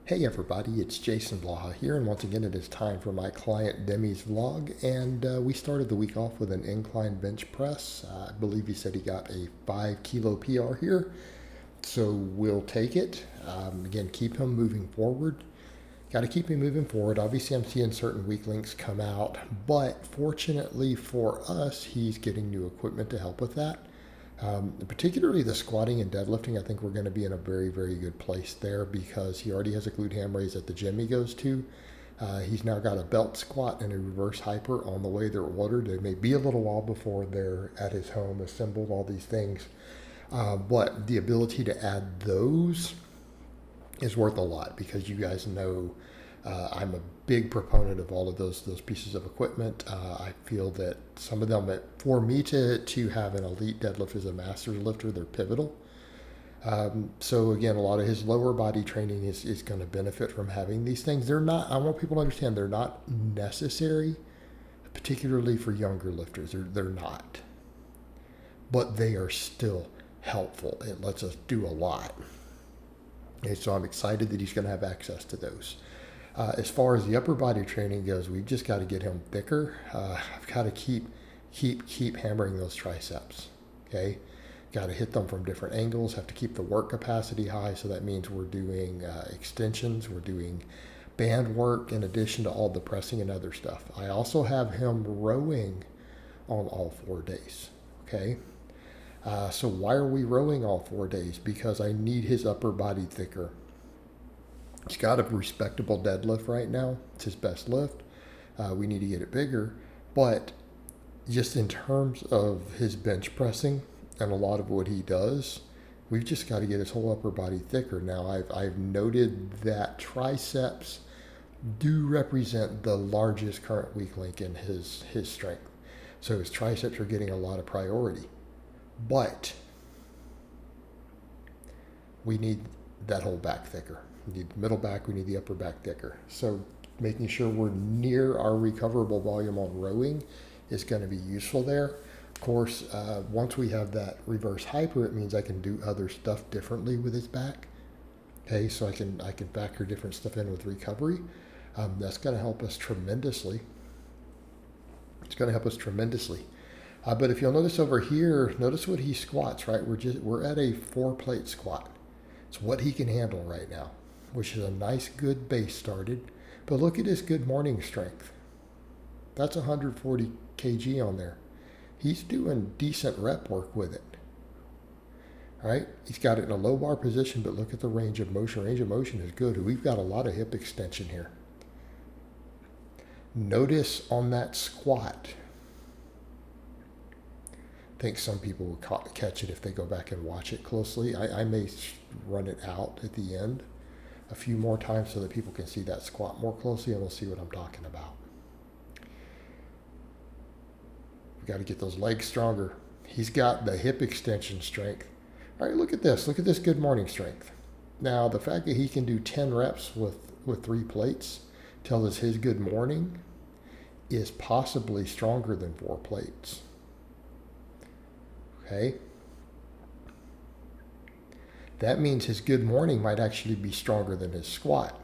Hey everybody, it's Jason Blaha here, and once again it is time for my client Demi's vlog, and we started the week off with an incline bench press. I believe he said he got a 5 kilo PR here, so we'll take it. Again, keep him moving forward. Got to keep him moving forward. Obviously, I'm seeing certain weak links come out, but fortunately for us, he's getting new equipment to help with that. Particularly the squatting and deadlifting, I think we're going to be in a very, very good place there because he already has a glute ham raise at the gym he goes to. He's now got a belt squat and a reverse hyper on the way they're ordered. It may be a little while before they're at his home assembled, all these things. But the ability to add those is worth a lot because you guys know I'm a big proponent of all of those pieces of equipment. I feel that some of them, for me to have an elite deadlift as a master's lifter, they're pivotal. So again, a lot of his lower body training is going to benefit from having these things. They're not, I want people to understand, they're not necessary, particularly for younger lifters. They're not. But they are still helpful. It lets us do a lot. And so I'm excited that he's going to have access to those. As far as the upper body training goes, we've just got to get him thicker. I've got to keep hammering those triceps. Okay, got to hit them from different angles. Have to keep the work capacity high. So that means we're doing extensions. We're doing band work in addition to all the pressing and other stuff. I also have him rowing on all 4 days. Okay. So why are we rowing all 4 days? Because I need his upper body thicker. He's got a respectable deadlift right now. It's his best lift. We need to get it bigger. But just in terms of his bench pressing and a lot of what he does, we've just got to get his whole upper body thicker. Now, I've noted that triceps do represent the largest current weak link in his strength. So his triceps are getting a lot of priority. But we need that whole back thicker. We need the middle back, we need the upper back thicker. So making sure we're near our recoverable volume on rowing is going to be useful there. Of course, once we have that reverse hyper, it means I can do other stuff differently with his back. Okay, so I can factor different stuff in with recovery. That's going to help us tremendously. It's going to help us tremendously. But if you'll notice over here, notice what he squats, right? We're at a 4-plate squat. It's what he can handle right now, which is a nice, good base started. But look at his good morning strength. That's 140 kg on there. He's doing decent rep work with it. All right? He's got it in a low bar position, but look at the range of motion. Range of motion is good. We've got a lot of hip extension here. Notice on that squat, I think some people will catch it if they go back and watch it closely. I may run it out at the end a few more times so that people can see that squat more closely and they'll see what I'm talking about. We got to get those legs stronger. He's got the hip extension strength. All right, look at this. Look at this good morning strength. Now, the fact that he can do 10 reps with 3 plates tells us his good morning is possibly stronger than 4 plates. Okay? That means his good morning might actually be stronger than his squat.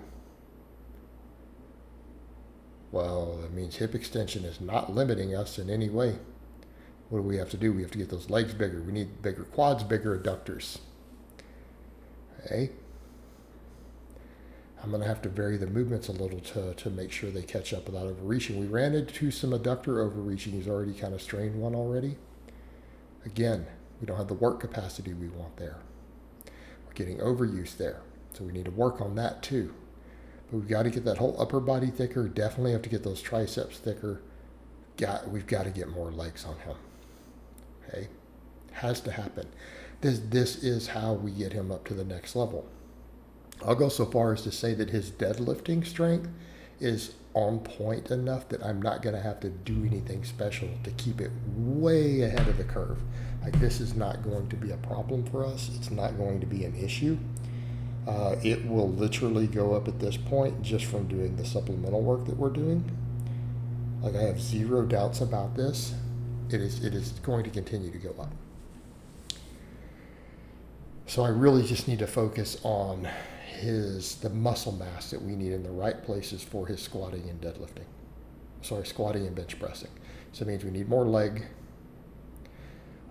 Well, that means hip extension is not limiting us in any way. What do we have to do? We have to get those legs bigger. We need bigger quads, bigger adductors. Okay? I'm going to have to vary the movements a little to make sure they catch up without overreaching. We ran into some adductor overreaching. He's already kind of strained one already. Again, we don't have the work capacity we want there. We're getting overuse there. So we need to work on that too. But we've got to get that whole upper body thicker. Definitely have to get those triceps thicker. We've got to get more legs on him. Okay? Has to happen. This is how we get him up to the next level. I'll go so far as to say that his deadlifting strength is on point enough that I'm not going to have to do anything special to keep it way ahead of the curve. Like, this is not going to be a problem for us. It's not going to be an issue. It will literally go up at this point just from doing the supplemental work that we're doing. Like, I have zero doubts about this. It is going to continue to go up. So I really just need to focus on the muscle mass that we need in the right places for his squatting and deadlifting. Squatting and bench pressing. So it means we need more leg.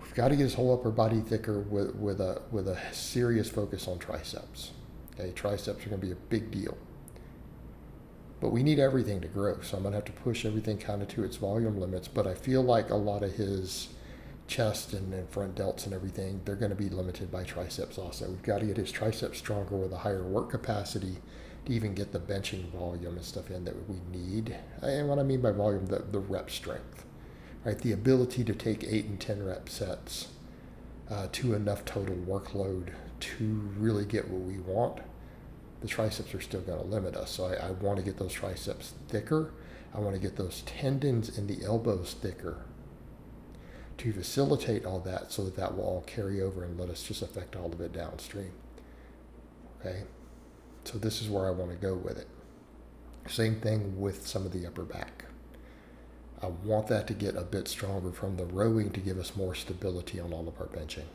We've got to get his whole upper body thicker with a serious focus on triceps. Okay, triceps are going to be a big deal. But we need everything to grow, so I'm going to have to push everything kind of to its volume limits. But I feel like a lot of his chest and front delts and everything, they're going to be limited by triceps also. We've got to get his triceps stronger with a higher work capacity to even get the benching volume and stuff in that we need. And what I mean by volume, the rep strength, right? The ability to take 8 and 10 rep sets to enough total workload to really get what we want. The triceps are still going to limit us. So I want to get those triceps thicker. I want to get those tendons in the elbows thicker to facilitate all that so that will all carry over and let us just affect all of it downstream. Okay? So this is where I want to go with it. Same thing with some of the upper back. I want that to get a bit stronger from the rowing to give us more stability on all of our benching.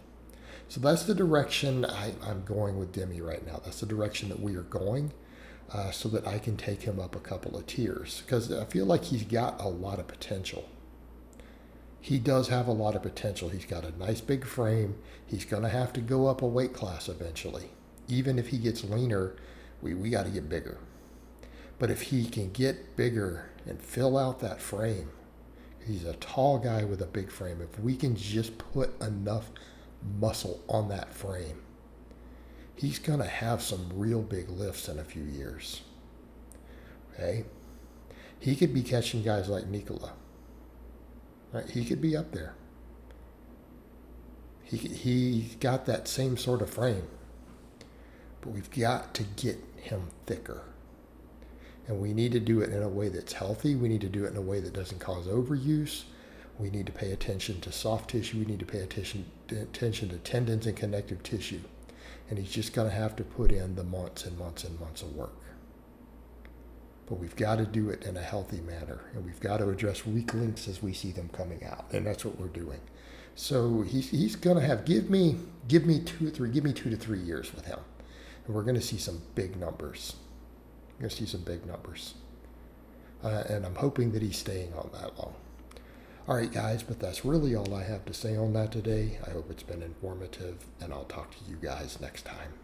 So that's the direction I'm going with Demi right now. That's the direction that we are going so that I can take him up a couple of tiers. Because I feel like he's got a lot of potential. He does have a lot of potential. He's got a nice big frame. He's going to have to go up a weight class eventually. Even if he gets leaner, we got to get bigger. But if he can get bigger and fill out that frame, he's a tall guy with a big frame. If we can just put enough muscle on that frame, he's going to have some real big lifts in a few years. Okay? He could be catching guys like Nikola. Right? He could be up there. He's got that same sort of frame. But we've got to get him thicker. And we need to do it in a way that's healthy. We need to do it in a way that doesn't cause overuse. We need to pay attention to soft tissue. We need to pay attention to tendons and connective tissue. And he's just going to have to put in the months and months and months of work. But we've got to do it in a healthy manner. And we've got to address weak links as we see them coming out. And that's what we're doing. So he's going to have, give me 2 to 3 years with him. And we're going to see some big numbers. We're going to see some big numbers. And I'm hoping that he's staying on that long. All right, guys, but that's really all I have to say on that today. I hope it's been informative, and I'll talk to you guys next time.